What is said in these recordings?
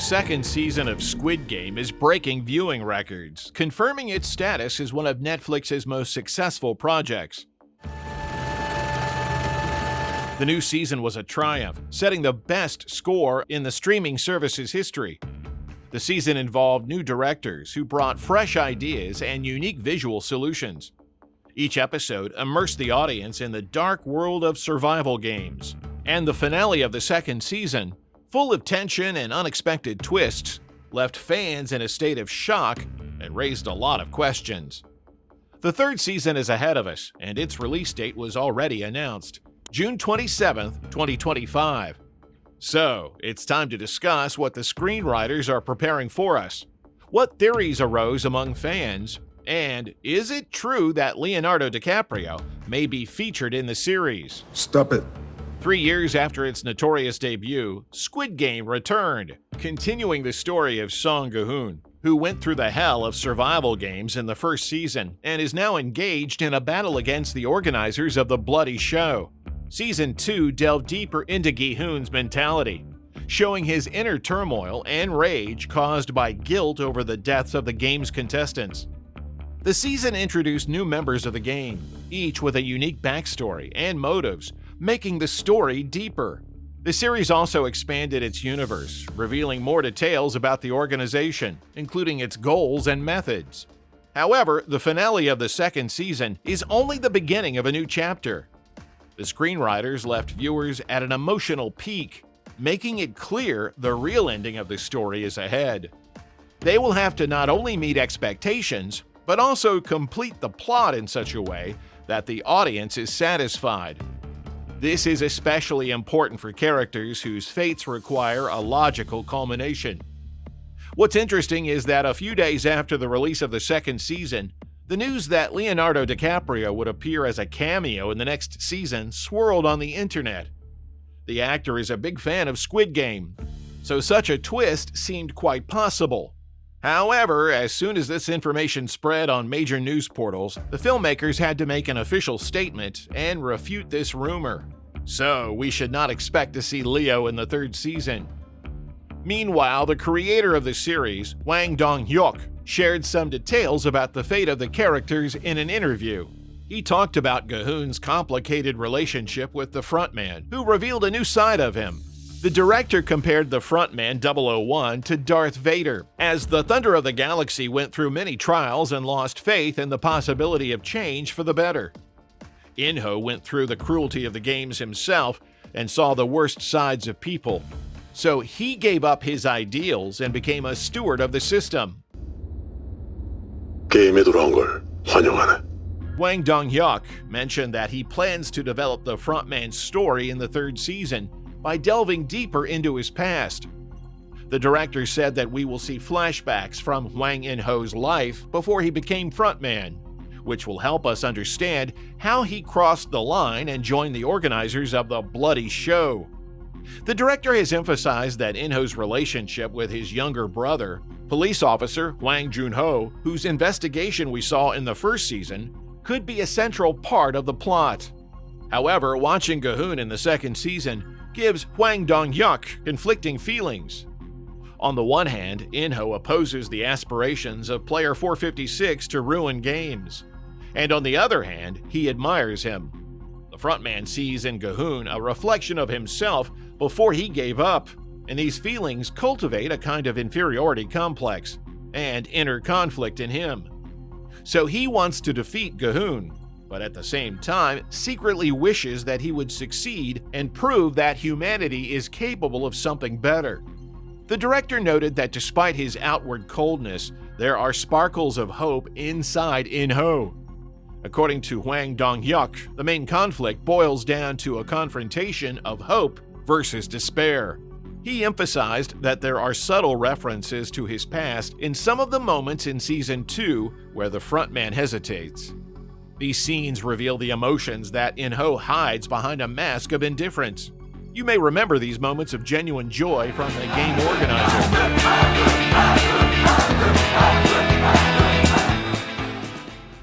second season of Squid Game is breaking viewing records, confirming its status as one of Netflix's most successful projects. The new season was a triumph, setting the best score in the streaming service's history. The season involved new directors who brought fresh ideas and unique visual solutions. Each episode immersed the audience in the dark world of survival games. And the finale of the second season, full of tension and unexpected twists, left fans in a state of shock and raised a lot of questions. The third season is ahead of us, and its release date was already announced, June 27, 2025. So, it's time to discuss what the screenwriters are preparing for us, what theories arose among fans, and is it true that Leonardo DiCaprio may be featured in the series? Stop it. 3 years after its notorious debut, Squid Game returned, continuing the story of Gi-hun, who went through the hell of survival games in the first season and is now engaged in a battle against the organizers of the bloody show. Season 2 delved deeper into Gi-hun's mentality, showing his inner turmoil and rage caused by guilt over the deaths of the game's contestants. The season introduced new members of the game, each with a unique backstory and motives, making the story deeper. The series also expanded its universe, revealing more details about the organization, including its goals and methods. However, the finale of the second season is only the beginning of a new chapter. The screenwriters left viewers at an emotional peak, making it clear the real ending of the story is ahead. They will have to not only meet expectations, but also complete the plot in such a way that the audience is satisfied. This is especially important for characters whose fates require a logical culmination. What's interesting is that a few days after the release of the second season, the news that Leonardo DiCaprio would appear as a cameo in the next season swirled on the internet. The actor is a big fan of Squid Game, so such a twist seemed quite possible. However, as soon as this information spread on major news portals, the filmmakers had to make an official statement and refute this rumor. So, we should not expect to see Leo in the third season. Meanwhile, the creator of the series, Dong-hyuk, shared some details about the fate of the characters in an interview. He talked about Gi-hun's complicated relationship with the Frontman, who revealed a new side of him. The director compared the Frontman 001 to Darth Vader, as the Thunder of the Galaxy went through many trials and lost faith in the possibility of change for the better. In-ho went through the cruelty of the games himself and saw the worst sides of people. So he gave up his ideals and became a steward of the system. 게임에 돌아온 걸 환영하네. Dong-hyuk mentioned that he plans to develop the Frontman's story in the third season by delving deeper into his past. The director said that we will see flashbacks from Hwang In-ho's life before he became Frontman, which will help us understand how he crossed the line and joined the organizers of the bloody show. The director has emphasized that In-ho's relationship with his younger brother, police officer Hwang Jun-ho, whose investigation we saw in the first season, could be a central part of the plot. However, watching Gi-hun in the second season gives Dong-hyuk conflicting feelings. On the one hand, In-ho opposes the aspirations of player 456 to ruin games. And on the other hand, he admires him. The Frontman sees in Gi-hun a reflection of himself before he gave up, and these feelings cultivate a kind of inferiority complex and inner conflict in him. So he wants to defeat Gi-hun, but at the same time secretly wishes that he would succeed and prove that humanity is capable of something better. The director noted that despite his outward coldness, there are sparkles of hope inside In-ho. According to Dong-hyuk, the main conflict boils down to a confrontation of hope versus despair. He emphasized that there are subtle references to his past in some of the moments in Season 2 where the Frontman hesitates. These scenes reveal the emotions that In-ho hides behind a mask of indifference. You may remember these moments of genuine joy from the game organizer.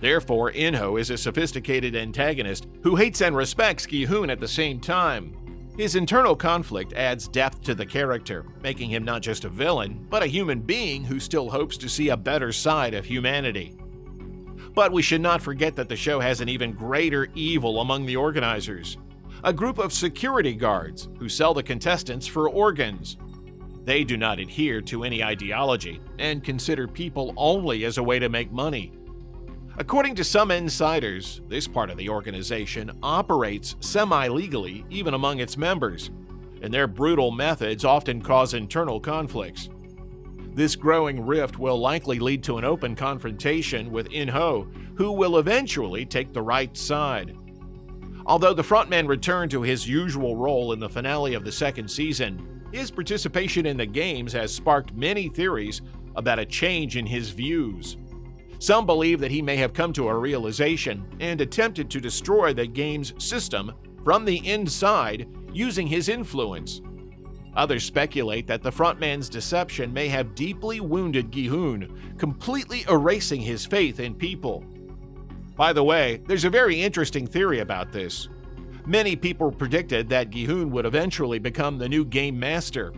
Therefore, In-ho is a sophisticated antagonist who hates and respects Gi-hun at the same time. His internal conflict adds depth to the character, making him not just a villain, but a human being who still hopes to see a better side of humanity. But we should not forget that the show has an even greater evil among the organizers, a group of security guards who sell the contestants for organs. They do not adhere to any ideology and consider people only as a way to make money. According to some insiders, this part of the organization operates semi-legally even among its members, and their brutal methods often cause internal conflicts. This growing rift will likely lead to an open confrontation with In-ho, who will eventually take the right side. Although the frontman returned to his usual role in the finale of the second season, his participation in the games has sparked many theories about a change in his views. Some believe that he may have come to a realization and attempted to destroy the game's system from the inside using his influence. Others speculate that the frontman's deception may have deeply wounded Gi-hun, completely erasing his faith in people. By the way, there's a very interesting theory about this. Many people predicted that Gi-hun would eventually become the new game master.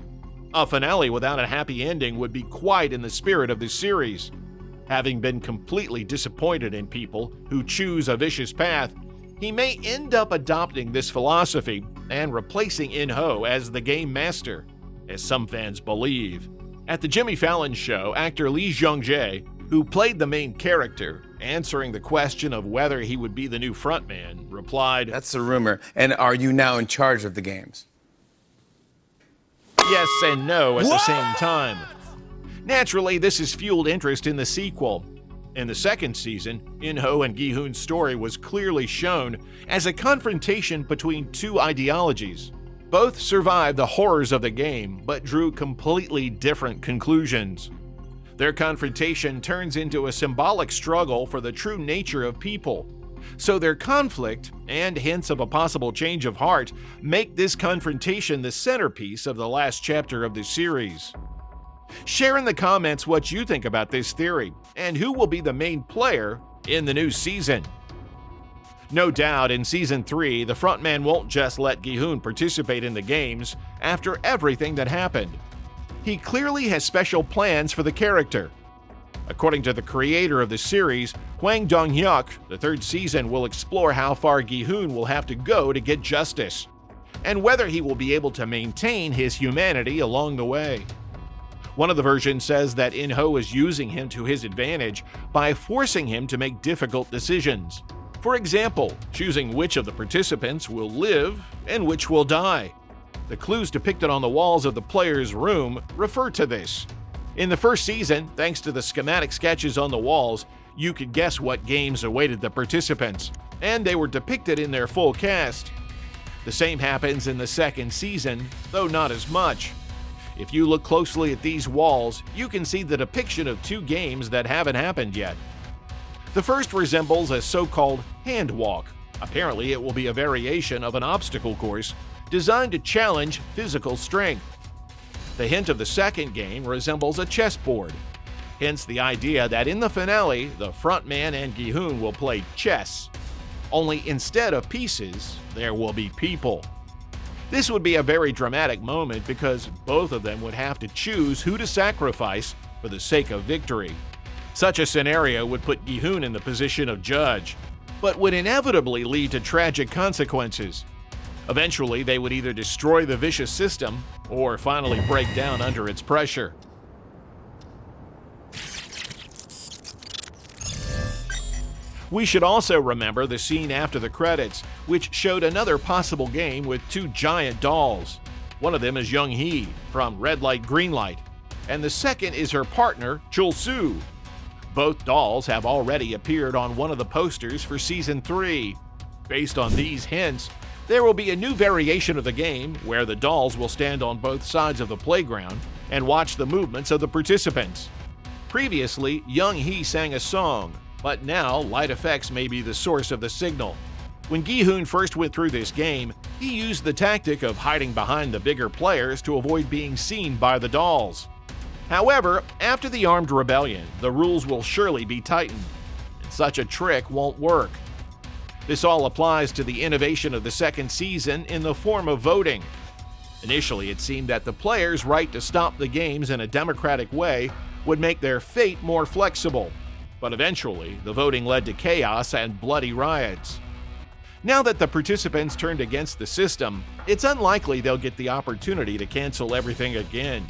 A finale without a happy ending would be quite in the spirit of the series. Having been completely disappointed in people who choose a vicious path, he may end up adopting this philosophy and replacing In-ho as the game master, as some fans believe. At the Jimmy Fallon show, actor Lee Jung-jae, who played the main character, answering the question of whether he would be the new frontman, replied, "That's a rumor. And are you now in charge of the games?" Yes and no at the same time. Naturally, this has fueled interest in the sequel. In the second season, In-ho and Gi-hun's story was clearly shown as a confrontation between two ideologies. Both survived the horrors of the game, but drew completely different conclusions. Their confrontation turns into a symbolic struggle for the true nature of people. So their conflict, and hints of a possible change of heart, make this confrontation the centerpiece of the last chapter of the series. Share in the comments what you think about this theory, and who will be the main player in the new season. No doubt, in Season 3, the frontman won't just let Gi-hun participate in the games after everything that happened. He clearly has special plans for the character. According to the creator of the series, Dong-hyuk, the third season will explore how far Gi-hun will have to go to get justice, and whether he will be able to maintain his humanity along the way. One of the versions says that In-ho is using him to his advantage by forcing him to make difficult decisions. For example, choosing which of the participants will live and which will die. The clues depicted on the walls of the player's room refer to this. In the first season, thanks to the schematic sketches on the walls, you could guess what games awaited the participants, and they were depicted in their full cast. The same happens in the second season, though not as much. If you look closely at these walls, you can see the depiction of two games that haven't happened yet. The first resembles a so-called hand walk. Apparently, it will be a variation of an obstacle course designed to challenge physical strength. The hint of the second game resembles a chessboard. Hence the idea that in the finale, the frontman and Gi-hun will play chess. Only instead of pieces, there will be people. This would be a very dramatic moment because both of them would have to choose who to sacrifice for the sake of victory. Such a scenario would put Gi-hun in the position of judge, but would inevitably lead to tragic consequences. Eventually, they would either destroy the vicious system or finally break down under its pressure. We should also remember the scene after the credits, which showed another possible game with two giant dolls. One of them is Young-hee from Red Light, Green Light, and the second is her partner, Chul-soo. Both dolls have already appeared on one of the posters for Season 3. Based on these hints, there will be a new variation of the game where the dolls will stand on both sides of the playground and watch the movements of the participants. Previously, Young-hee sang a song, but now light effects may be the source of the signal. When Gi-hun first went through this game, he used the tactic of hiding behind the bigger players to avoid being seen by the dolls. However, after the armed rebellion, the rules will surely be tightened, and such a trick won't work. This all applies to the innovation of the second season in the form of voting. Initially, it seemed that the players' right to stop the games in a democratic way would make their fate more flexible, but eventually, the voting led to chaos and bloody riots. Now that the participants turned against the system, it's unlikely they'll get the opportunity to cancel everything again.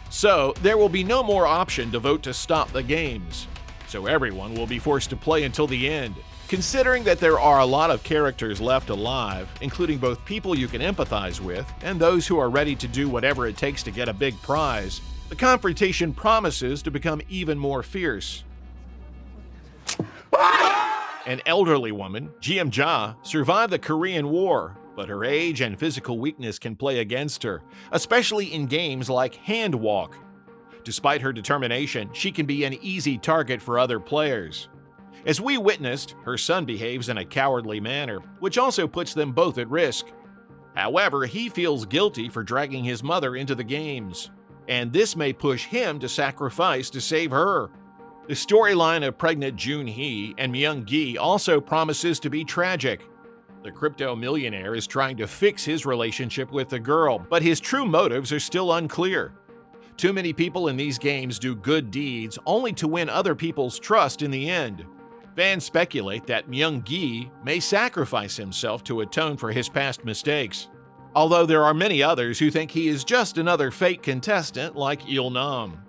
So, there will be no more option to vote to stop the games. So everyone will be forced to play until the end. Considering that there are a lot of characters left alive, including both people you can empathize with and those who are ready to do whatever it takes to get a big prize, the confrontation promises to become even more fierce. An elderly woman, Gi-hun, survived the Korean War, but her age and physical weakness can play against her, especially in games like Hand Walk. Despite her determination, she can be an easy target for other players. As we witnessed, her son behaves in a cowardly manner, which also puts them both at risk. However, he feels guilty for dragging his mother into the games, and this may push him to sacrifice to save her. The storyline of pregnant Jun-hee and Myung-gi also promises to be tragic. The crypto millionaire is trying to fix his relationship with the girl, but his true motives are still unclear. Too many people in these games do good deeds only to win other people's trust in the end. Fans speculate that Myung-gi may sacrifice himself to atone for his past mistakes, although there are many others who think he is just another fake contestant like Il-nam.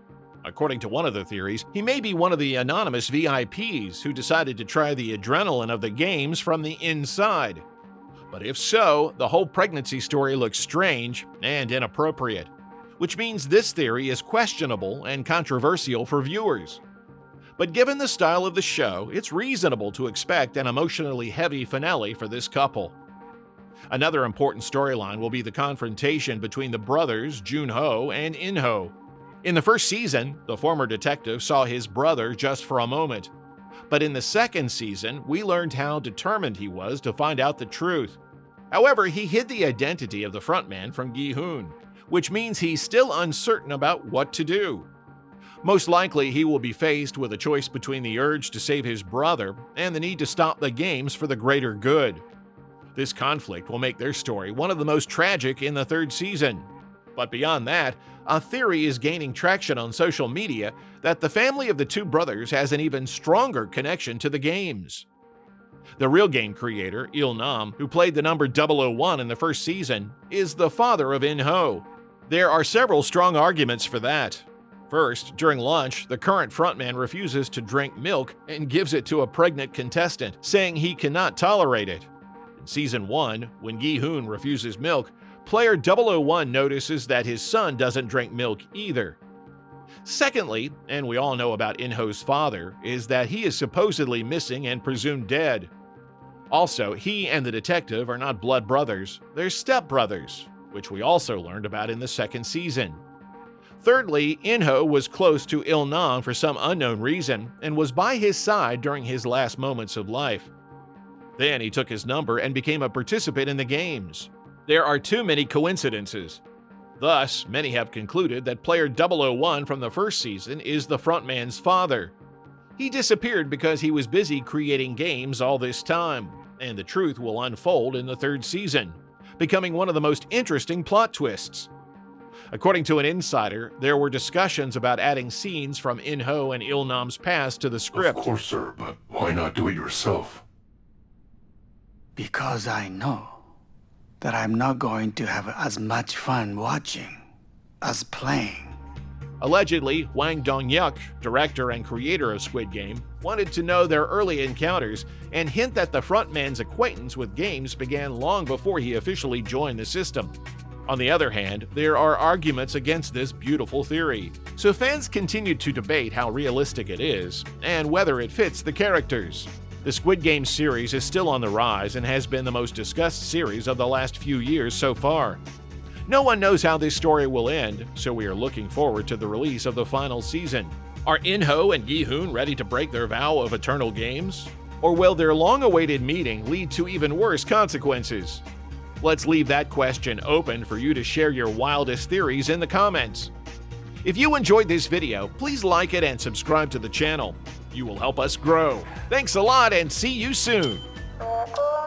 According to one of the theories, he may be one of the anonymous VIPs who decided to try the adrenaline of the games from the inside. But if so, the whole pregnancy story looks strange and inappropriate, which means this theory is questionable and controversial for viewers. But given the style of the show, it's reasonable to expect an emotionally heavy finale for this couple. Another important storyline will be the confrontation between the brothers Jun-ho and In-ho. In the first season, the former detective saw his brother just for a moment. But in the second season, we learned how determined he was to find out the truth. However, he hid the identity of the frontman from Gi-hun, which means he's still uncertain about what to do. Most likely, he will be faced with a choice between the urge to save his brother and the need to stop the games for the greater good. This conflict will make their story one of the most tragic in the third season. But beyond that, a theory is gaining traction on social media that the family of the two brothers has an even stronger connection to the games. The real game creator, Il-nam, who played the number 001 in the first season, is the father of In-ho. There are several strong arguments for that. First, during lunch, the current frontman refuses to drink milk and gives it to a pregnant contestant, saying he cannot tolerate it. In Season 1, when Gi-hun refuses milk, player 001 notices that his son doesn't drink milk either. Secondly, and we all know about In-ho's father, is that he is supposedly missing and presumed dead. Also, he and the detective are not blood brothers, they're stepbrothers, which we also learned about in the second season. Thirdly, In-ho was close to Il-nam for some unknown reason and was by his side during his last moments of life. Then he took his number and became a participant in the games. There are too many coincidences. Thus, many have concluded that player 001 from the first season is the frontman's father. He disappeared because he was busy creating games all this time, and the truth will unfold in the third season, becoming one of the most interesting plot twists. According to an insider, there were discussions about adding scenes from In-ho and Il-nam's past to the script. Of course, sir, but why not do it yourself? Because I know that I'm not going to have as much fun watching as playing. Allegedly, Dong-hyuk, director and creator of Squid Game, wanted to know their early encounters and hint that the frontman's acquaintance with games began long before he officially joined the system. On the other hand, there are arguments against this beautiful theory, so fans continue to debate how realistic it is and whether it fits the characters. The Squid Game series is still on the rise and has been the most discussed series of the last few years so far. No one knows how this story will end, so we are looking forward to the release of the final season. Are In-ho and Gi-hun ready to break their vow of eternal games? Or will their long-awaited meeting lead to even worse consequences? Let's leave that question open for you to share your wildest theories in the comments. If you enjoyed this video, please like it and subscribe to the channel. You will help us grow. Thanks a lot and see you soon! Bye.